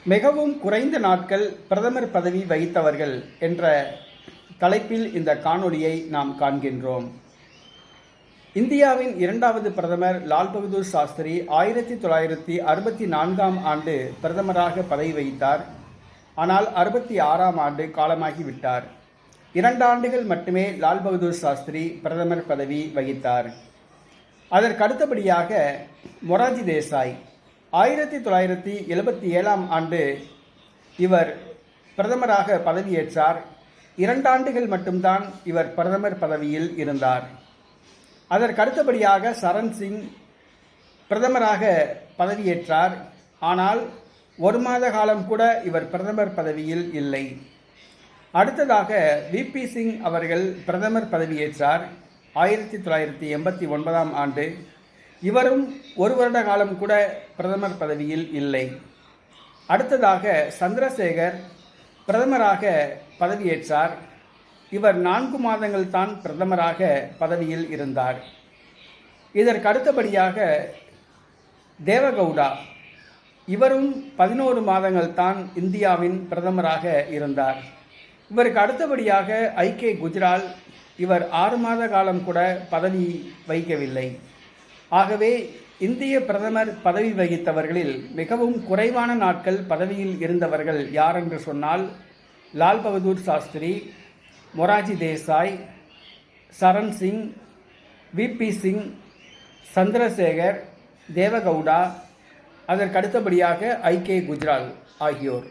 மிகவும் குறைந்த நாட்கள் பிரதமர் பதவி வகித்தவர்கள் என்ற தலைப்பில் இந்த காணொளியை நாம் காண்கின்றோம். இந்தியாவின் இரண்டாவது பிரதமர் லால் பகதூர் சாஸ்திரி 1964ஆம் ஆண்டு பிரதமராக பதவி வகித்தார். ஆனால் 66ஆம் ஆண்டு காலமாகிவிட்டார். 2 ஆண்டுகள் மட்டுமே லால் பகதூர் சாஸ்திரி பிரதமர் பதவி வகித்தார். அதற்கு அடுத்தபடியாக மொரார்ஜி தேசாய் 1977ஆம் ஆண்டு இவர் பிரதமராக பதவியேற்றார். 2 ஆண்டுகள் மட்டும்தான் இவர் பிரதமர் பதவியில் இருந்தார். அதற்கு அடுத்தபடியாக சரண் சிங் பிரதமராக பதவியேற்றார். ஆனால் 1 மாத காலம் கூட இவர் பிரதமர் பதவியில் இல்லை. அடுத்ததாக விபி சிங் அவர்கள் பிரதமர் பதவியேற்றார் 1989ஆம் ஆண்டு. இவரும் 1 வருட காலம் கூட பிரதமர் பதவியில் இல்லை. அடுத்ததாக சந்திரசேகர் பிரதமராக பதவியேற்றார். இவர் 4 மாதங்கள் தான் பிரதமராக பதவியில் இருந்தார். இதற்கு அடுத்தபடியாக தேவகவுடா இவரும் 11 மாதங்கள் தான் இந்தியாவின் பிரதமராக இருந்தார். இவருக்கு அடுத்தபடியாக ஐகே குஜ்ரால் இவர் 6 மாத காலம் கூட பதவி வகிக்கவில்லை. ஆகவே இந்திய பிரதமர் பதவி வகித்தவர்களில் மிகவும் குறைவான நாட்கள் பதவியில் இருந்தவர்கள் யார் என்று சொன்னால் லால் பகதூர் சாஸ்திரி, மொரார்ஜி தேசாய், சரண் சிங், விபி சிங், சந்திரசேகர், தேவகவுடா, அதற்கு அடுத்தபடியாக ஐகே குஜ்ரால் ஆகியோர்.